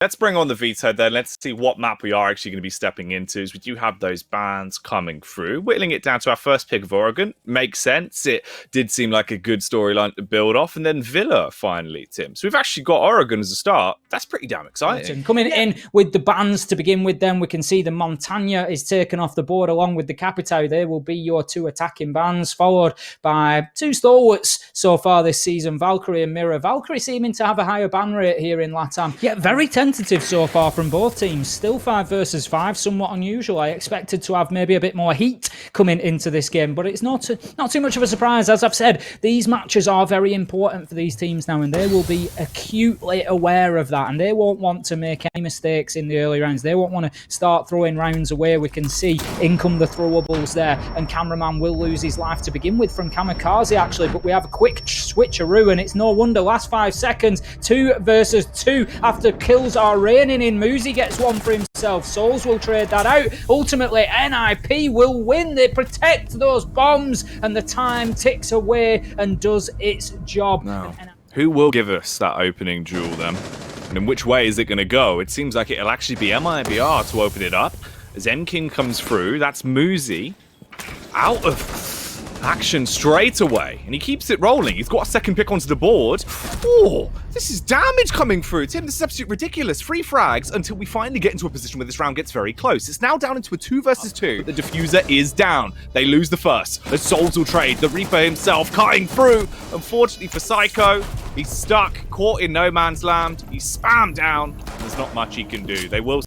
Let's bring on the Vito then. Let's see what map we are actually going to be stepping into. As we do have those bans coming through. Whittling it down to our first pick of Oregon. Makes sense. It did seem like a good storyline to build off. And then Villa finally, Tim. So we've actually got Oregon as a start. That's pretty damn exciting. Coming in with the bans to begin with then, we can see the Montagna is taken off the board along with the Capito. They will be your two attacking bans, followed by two stalwarts so far this season, Valkyrie and Mirror. Valkyrie seeming to have a higher ban rate here in LATAM. Yeah, very tentative so far from both teams. Still 5 versus 5, somewhat unusual. I expected to have maybe a bit more heat coming into this game, but it's not too much of a surprise. As I've said, these matches are very important for these teams now, and they will be acutely aware of that, and they won't want to make any mistakes in the early rounds. They won't want to start throwing rounds away. We can see in come the throwables there, and Cameraman will lose his life to begin with from Kamikaze actually, but we have a quick switcheroo, and it's no wonder. Last 5 seconds, 2 versus 2 after kills are raining in. Muzi gets one for himself. Souls will trade that out. Ultimately, NiP will win. They protect those bombs, and the time ticks away and does its job. Now, who will give us that opening duel then? And in which way is it going to go? It seems like it'll actually be MIBR to open it up. As M-King comes through, that's Muzi out of action straight away, and he keeps it rolling. He's got a second pick onto the board. Oh, this is damage coming through. Tim, this is absolutely ridiculous. 3 frags until we finally get into a position where this round gets very close. It's now down into a 2 versus 2. The diffuser is down. They lose the first. The Souls will trade. The Reaper himself cutting through. Unfortunately for Psycho, he's stuck, caught in no man's land. He's spammed down. There's not much he can do. They will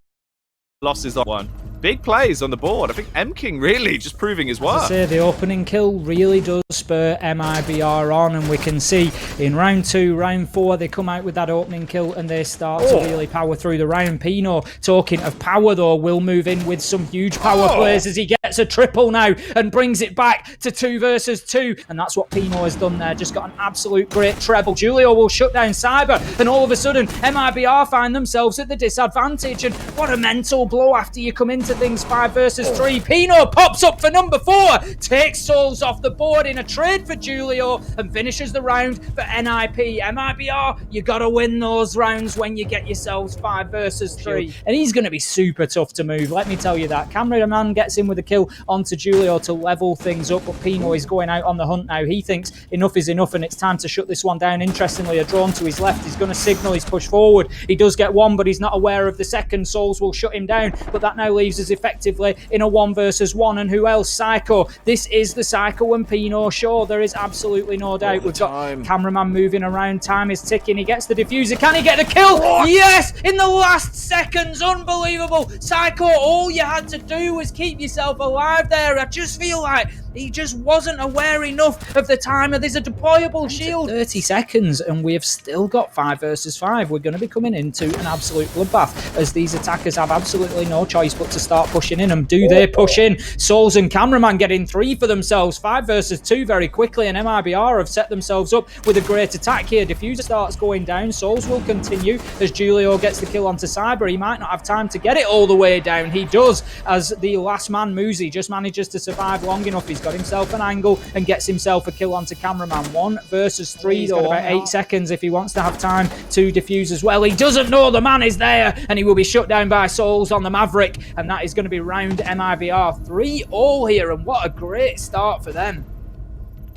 losses on one. Big plays on the board. I think M-King really just proving his worth. As I say, the opening kill really does spur MIBR on, and we can see in round 2, round 4, they come out with that opening kill and they start to really power through the round. Pino, talking of power though, will move in with some huge power plays as he gets a triple now and brings it back to 2 versus 2. And that's what Pino has done there. Just got an absolute great treble. Julio will shut down Cyber, and all of a sudden MIBR find themselves at the disadvantage. And what a mental blow after you come into things 5 versus 3. Pino pops up for number 4, takes Souls off the board in a trade for Julio, and finishes the round for NiP. MIBR, you gotta win those rounds when you get yourselves 5 versus 3. And he's gonna be super tough to move, let me tell you that. Cameraman gets in with a kill onto Julio to level things up, but Pino is going out on the hunt now. He thinks enough is enough and it's time to shut this one down. Interestingly, a drone to his left is gonna signal his push forward. He does get one, but he's not aware of the second. Souls will shut him down, but that now leaves us effectively in a 1 versus 1. And who else? Psycho. This is the Psycho and Pino show. There is absolutely no doubt. We've got Cameraman moving around. Time is ticking. He gets the diffuser. Can he get the kill? What? Yes! In the last seconds. Unbelievable. Psycho, all you had to do was keep yourself alive there. I just feel like he just wasn't aware enough of the time. There's a deployable shield. 30 seconds and we have still got 5 versus 5. We're going to be coming into an absolute bloodbath as these attackers have absolutely no choice but to start pushing in. And do they push in? Souls and Cameraman getting 3 for themselves. 5 versus 2 very quickly, and MIBR have set themselves up with a great attack here. Diffuser starts going down. Souls will continue as Julio gets the kill onto Cyber. He might not have time to get it all the way down. He does, as the last man, Muzi, just manages to survive long enough. He's got himself an angle and gets himself a kill onto Cameraman. 1 versus 3. He's got about 8 seconds if he wants to have time to defuse as well. He doesn't know the man is there, and he will be shut down by Souls on the Maverick, and that is going to be round MIBR 3-all here, and what a great start for them.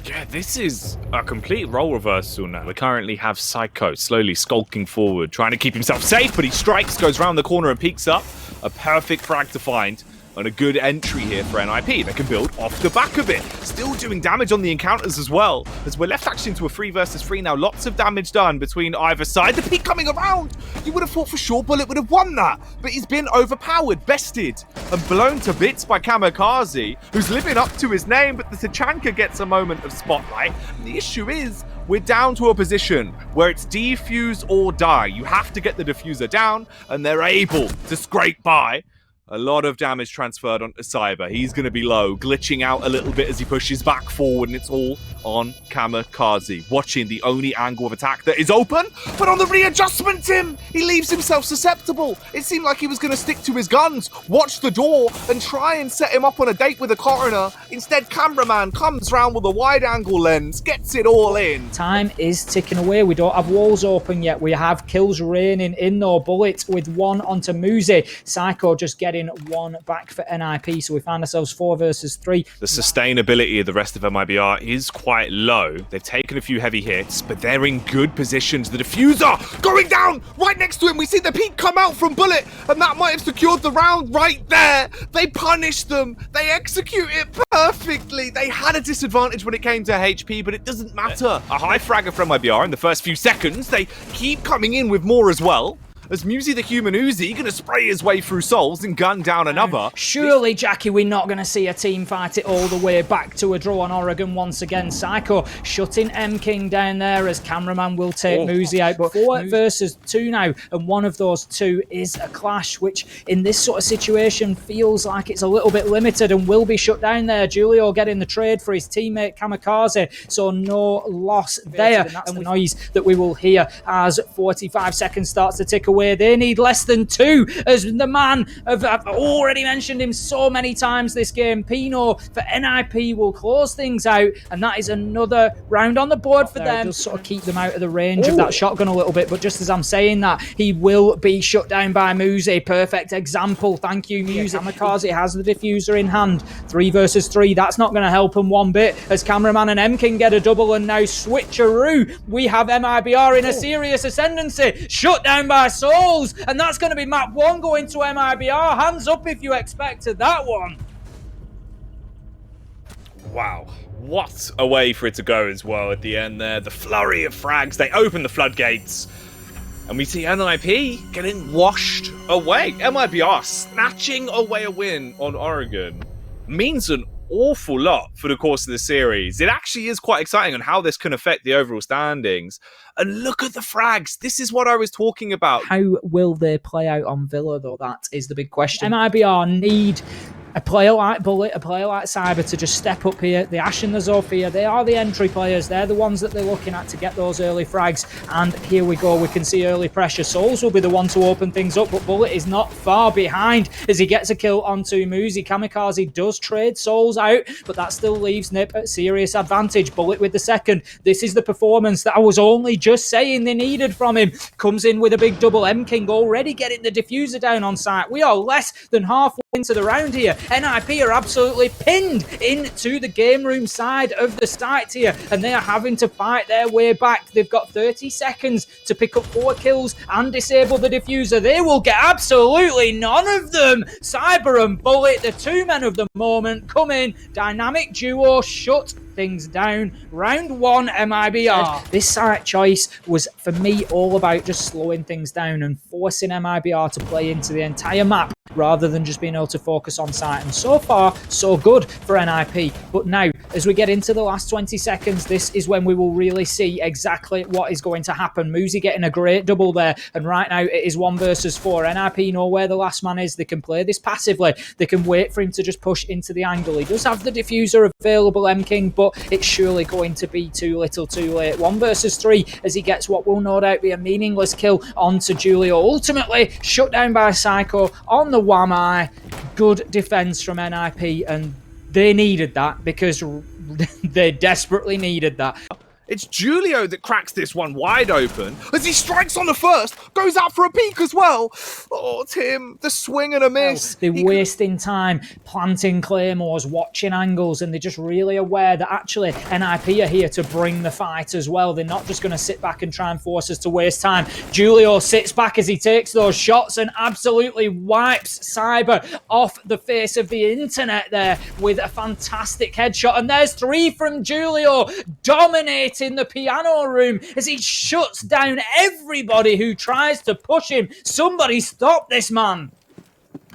Yeah, this is a complete role reversal now. We currently have Psycho slowly skulking forward, trying to keep himself safe, but he strikes, goes around the corner and peeks up. A perfect frag to find, and a good entry here for NiP. They can build off the back of it. Still doing damage on the encounters as well, as we're left actually into a 3 versus 3 now. Lots of damage done between either side. The peak coming around. You would have thought for sure Bullet would have won that, but he's been overpowered, bested, and blown to bits by Kamikaze, who's living up to his name, but the Tachanka gets a moment of spotlight. And the issue is, we're down to a position where it's defuse or die. You have to get the diffuser down, and they're able to scrape by. A lot of damage transferred onto Cyber. He's going to be low, glitching out a little bit as he pushes back forward, and it's all on Kamikaze, watching the only angle of attack that is open, but on the readjustment, Tim, he leaves himself susceptible. It seemed like he was going to stick to his guns, watch the door, and try and set him up on a date with a coroner. Instead, cameraman comes round with a wide-angle lens, gets it all in. Time is ticking away. We don't have walls open yet. We have kills raining in though. Bullets with one onto Muzi. Psycho just getting one back for NiP, so we find ourselves 4 versus 3. The sustainability of the rest of MIBR is quite low. They've taken a few heavy hits, but they're in good positions. The diffuser going down right next to him. We see the peak come out from Bullet, and that might have secured the round right there. They punished them. They execute it perfectly. They had a disadvantage when it came to HP, but it doesn't matter. A high fragger from MIBR in the first few seconds. They keep coming in with more as well. As Muzi the Human Uzi gonna spray his way through souls and gun down another. Surely, Jackie, we're not going to see a team fight it all the way back to a draw on Oregon once again. Psycho shutting M King down there as cameraman will take Muzi out. But 4 versus 2 now, and one of those 2 is a clash, which in this sort of situation feels like it's a little bit limited and will be shut down there. Julio getting the trade for his teammate Kamikaze, so no loss there. And that's the noise that we will hear as 45 seconds starts to tick away. They need less than 2, as the man I've already mentioned him so many times this game. Pino for NiP will close things out, and that is another round on the board for them. Just sort of keep them out of the range of that shotgun a little bit, but just as I'm saying that, he will be shut down by Muzi. Perfect example. Thank you, Muzi. Kamikaze has the diffuser in hand. 3 versus 3. That's not going to help him one bit, as cameraman and M King get a double, and now switcheroo. We have MIBR in a serious ascendancy. Shut down by Souls, and that's going to be map 1 going to MIBR. Hands up if you expected that one. Wow, what a way for it to go as well at the end there. The flurry of frags, they open the floodgates, and we see NiP getting washed away. MIBR snatching away a win on Oregon means an awful lot for the course of the series. It actually is quite exciting on how this can affect the overall standings. And look at the frags. This is what I was talking about. How will they play out on Villa, though? That is the big question. MIBR need a player like Bullet, a player like Cyber to just step up here. The Ash and the Zofia, they are the entry players. They're the ones that they're looking at to get those early frags. And here we go. We can see early pressure. Souls will be the one to open things up, but Bullet is not far behind as he gets a kill onto Muzi. Kamikaze does trade Souls out, but that still leaves NiP at serious advantage. Bullet with the second. This is the performance that I was only just saying they needed from him. Comes in with a big double. M King already getting the diffuser down on site. We are less than halfway into the round here. NiP are absolutely pinned into the game room side of the site here, and they are having to fight their way back. They've got 30 seconds to pick up 4 kills and disable the diffuser. They will get absolutely none of them. Cyber and Bullet, the 2 men of the moment, come in. Dynamic duo, shut things down. Round 1, MIBR. This site choice was, for me, all about just slowing things down and forcing MIBR to play into the entire map rather than just being able to focus on site. And so far, so good for NiP. But now, as we get into the last 20 seconds, this is when we will really see exactly what is going to happen. Muzi getting a great double there, and right now it is 1 versus 4. NiP know where the last man is. They can play this passively. They can wait for him to just push into the angle. He does have the diffuser available, M King, but it's surely going to be too little too late. 1 versus 3 as he gets what will no doubt be a meaningless kill onto Julio. Ultimately shut down by Psycho on the Wamai. Good defense from NiP, and they needed that because they desperately needed that. It's Julio that cracks this one wide open as he strikes on the first, goes out for a peek as well. Oh, Tim, the swing and a miss. They're wasting time planting claymores, watching angles, and they're just really aware that actually NiP are here to bring the fight as well. They're not just going to sit back and try and force us to waste time. Julio sits back as he takes those shots and absolutely wipes Cyber off the face of the internet there with a fantastic headshot. And there's 3 from Julio, dominating in the piano room as he shuts down everybody who tries to push him. Somebody stop this man.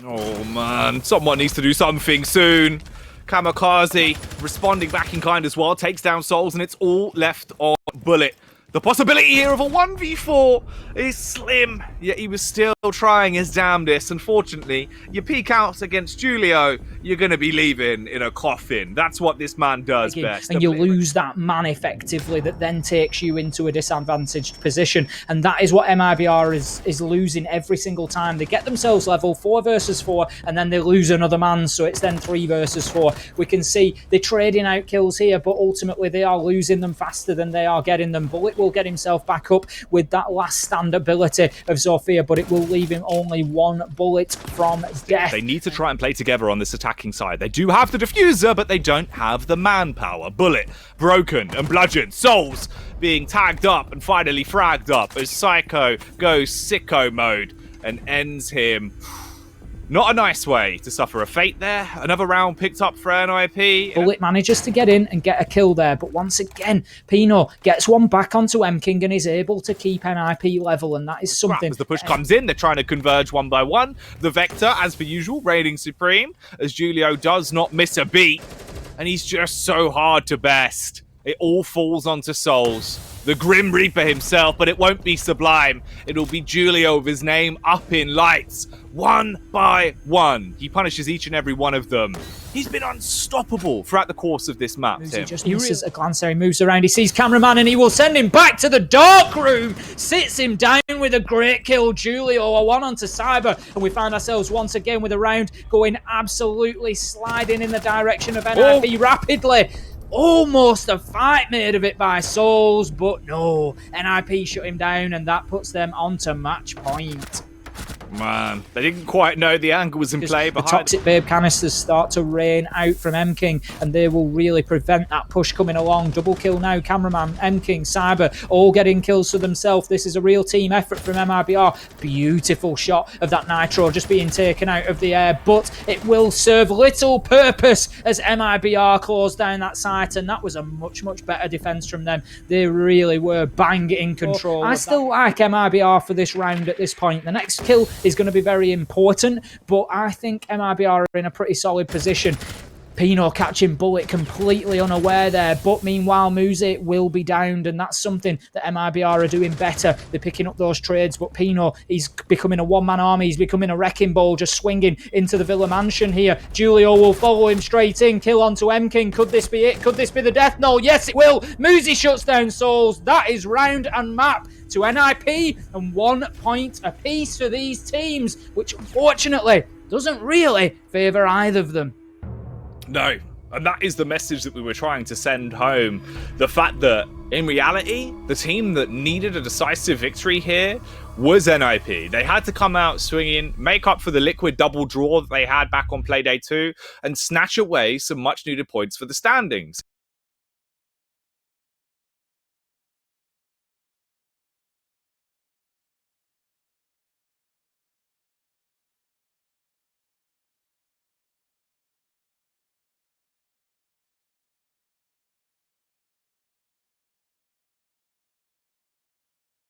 Oh man, someone needs to do something soon. Kamikaze responding back in kind as well, takes down Souls, and it's all left on Bullet. The possibility here of a 1v4 is slim, yet he was still trying his damnedest. Unfortunately, you peek out against Julio, you're going to be leaving in a coffin. That's what this man does best. And you lose that man effectively that then takes you into a disadvantaged position. And that is what MIBR is losing every single time. They get themselves level 4 versus 4, and then they lose another man, so it's then 3 versus 4. We can see they're trading out kills here, but ultimately they are losing them faster than they are getting them. Bullet will get himself back up with that last stand ability of Zofia, but it will leave him only 1 bullet from death. They need to try and play together on this attacking side. They do have the diffuser, but they don't have the manpower. Bullet broken and bludgeoned. Souls being tagged up and finally fragged up as Psycho goes sicko mode and ends him. Not a nice way to suffer a fate there. Another round picked up for NiP. Bullet manages to get in and get a kill there, but once again, Pino gets one back onto M-King and is able to keep NiP level, and that is something. As the push comes in, they're trying to converge one by one. The Vector, as per usual, reigning supreme, as Julio does not miss a beat, and he's just so hard to best. It all falls onto Souls. The Grim Reaper himself, but it won't be Sublime. It'll be Julio with his name up in lights. 1 by 1. He punishes each and every one of them. He's been unstoppable throughout the course of this map, Tim. He just misses a glance there. He moves around. He sees Cameraman and he will send him back to the dark room. Sits him down with a great kill. Julio, a 1 onto Cyber. And we find ourselves once again with a round going absolutely sliding in the direction of NiP rapidly. Almost a fight made of it by Souls, but no. NiP shut him down, and that puts them onto match point. Man, they didn't quite know the angle was in play. The Toxic Babe canisters start to rain out from M-King, and they will really prevent that push coming along. Double kill now, Cameraman, M-King, Cyber, all getting kills for themselves. This is a real team effort from MIBR. Beautiful shot of that Nitro just being taken out of the air, but it will serve little purpose as MIBR closed down that site, and that was a much, much better defense from them. They really were bang in control. I still like MIBR for this round at this point. The next kill is going to be very important, but I think MIBR are in a pretty solid position. Pino catching Bullet completely unaware there, but meanwhile Muze will be downed, and that's something that MIBR are doing better. They're picking up those trades, but Pino, he's becoming a one-man army. He's becoming a wrecking ball, just swinging into the Villa Mansion here. Julio will follow him straight in, kill onto M-King. Could this be it? Could this be the death knell? Yes, it will. Muze shuts down Souls. That is round and map to NiP, and 1 point apiece for these teams, which unfortunately doesn't really favour either of them. No, and that is the message that we were trying to send home. The fact that, in reality, the team that needed a decisive victory here was NiP. They had to come out swinging, make up for the liquid double draw that they had back on Playday 2, and snatch away some much-needed points for the standings.